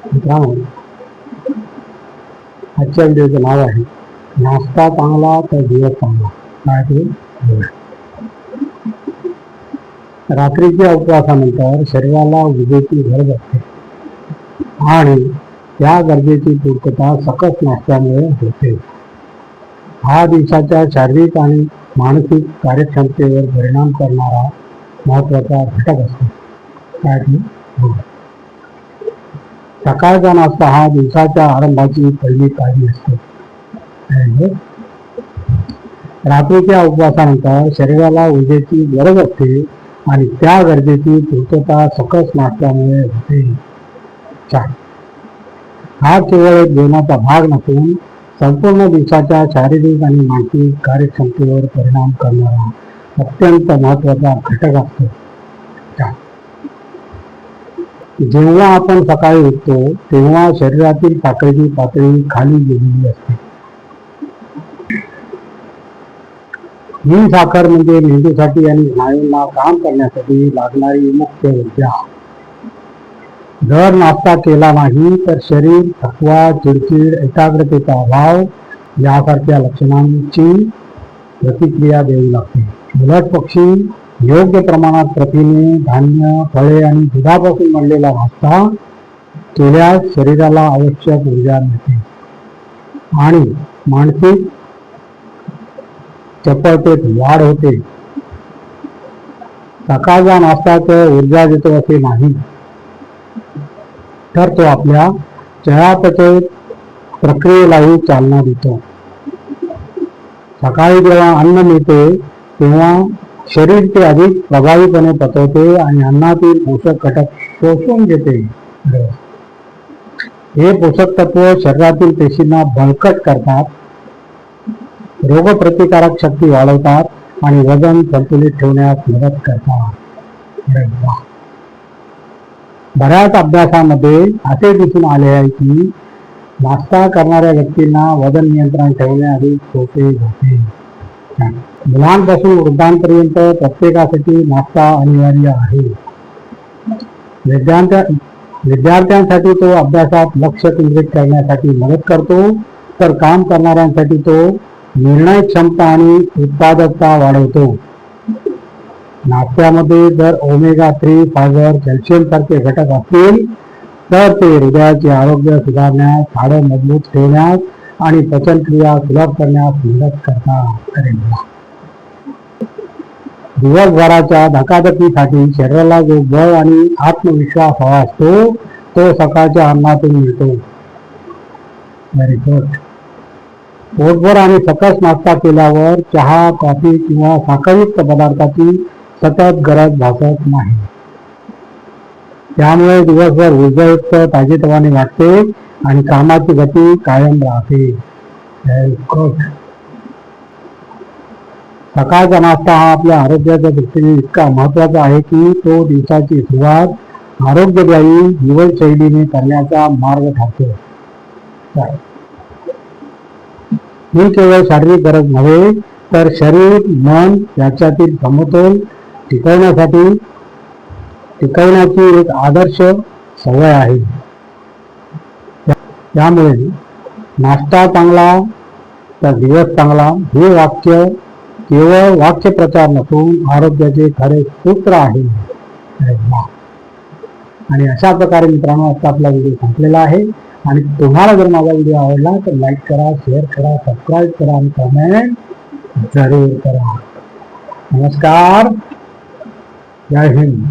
मित्रांनो, आजच्या व्हिडिओचं नाव आहे नाश्ता चांगला तर दिवस चांगला. काय ते बघा. रात्रीच्या उपवासानंतर शरीराला ऊर्जेची गरज असते आणि त्या गरजेची पूर्तता सकस नाश्त्यामुळे होते. हा दिवसाच्या शारीरिक आणि मानसिक कार्यक्षमतेवर परिणाम करणारा महत्वाचा घटक असतो. काय ते बघा. सकाळचा नाश्ता हा दिवसाच्या आरंभाची पहिली पायरी असते. रात्रीच्या उपवासानंतर शरीराला ऊर्जेची गरज असते आणि त्या गरजेची पूर्तता सकस नाश्त्यामुळे होते. हा केवळ एक जेवणाचा भाग नसून संपूर्ण दिवसाच्या शारीरिक आणि मानसिक कार्यक्षमतेवर परिणाम करणारा अत्यंत महत्वाचा घटक असतो. जेव्हा आपण सकाळी उठतो तेव्हा शरीरातील साखरेची पातळी खाली गेलेली असते. ही साखर म्हणजे मेंदूसाठी आणि स्नायूंना काम करण्यासाठी लागणारी मुख्य ऊर्जा. जर नाश्ता केला नाही तर शरीर थकवा, चिडचिड, एकाग्रतेचा अभाव यासारख्या लक्षणांची प्रतिक्रिया देऊ लागते. उलट पक्षी योग्य प्रमाणात प्रथिने, धान्य, फळे आणि दुधापासून बनलेला नाश्ता केल्यास शरीराला आवश्यक ऊर्जा मिळते आणि मानसिक चपळतेत वाढ होते. सकाळचा नाश्ता तर ऊर्जा देतो असे नाही, तर तो आपल्या चयापचय प्रक्रियेलाही चालना देतो. सकाळी जेव्हा अन्न मिळते तेव्हा शरीर ते अधिक प्रभावीपणे पचवते आणि अन्नातील पोषक घटक शोषून घेते. हे पोषक तत्व शरीरातील पेशींना बळकट करतात, रोगप्रतिकारक शक्ती वाढवतात आणि वजन संतुलित ठेवण्यास मदत करतात. बऱ्याच अभ्यासामध्ये असे दिसून आले आहे की नाश्ता करणाऱ्या व्यक्तींना वजन नियंत्रण ठेवणे अधिक सोपे होते. मुलांपासून वृद्धांपर्यंत प्रत्येकासाठी नाश्ता अनिवार्य आहे. विद्यार्थ्यांसाठी तो अभ्यासात लक्ष केंद्रित करण्यासाठी मदत करतो, तर काम करणाऱ्यांसाठी तो निर्णय क्षमता आणि उत्पादकता वाढवतो. नाश्त्यामध्ये जर ओमेगा 3, फायबर, कॅल्शियम सारखे घटक असतील तर ते हृदयाचे आरोग्य सुधारण्यास, हाडं मजबूत ठेवण्यास आणि पचनक्रिया सुलभ करण्यास मदत करतात. दिवसभराच्या धकाधकीसाठी शरीराला जो बळ आणि आत्मविश्वास हवा असतो तो सकाळच्या अन्नातून मिळतो. Very good. पोटभर आणि सकस नाश्ता केल्यावर चहा, कॉफी किंवा साखरयुक्त पदार्थाची सतत गरज भासत नाही. त्यामुळे दिवसभर ऊर्जायुक्त, ताजेतवाने वाटते आणि कामाची गती कायम राहते. Very good. सकाळचा नाश्ता हा आपल्या आरोग्याच्या दृष्टीने इतका महत्वाचा आहे की तो दिवसाची सुरुवात आरोग्यदायी जीवनशैलीने करण्याचा मार्ग ठरतो. ही केवळ शारीरिक गरज नव्हे तर शरीर, मन याच्यातील समतोल टिकवण्याची एक आदर्श सवय आहे. त्यामुळे नाश्ता चांगला तर दिवस चांगला हे वाक्य केवळ वाक्यप्रचार नसून आरोग्याचे खरे सूत्र आहे. आणि अशा प्रकारे मित्रांनो आजचा आपला व्हिडिओ संपलेला आहे. आणि तुम्हाला जर माझा व्हिडिओ आवडला तर लाईक करा, शेअर करा, सबस्क्राईब करा आणि कमेंट जरूर करा. नमस्कार. जय हिंद.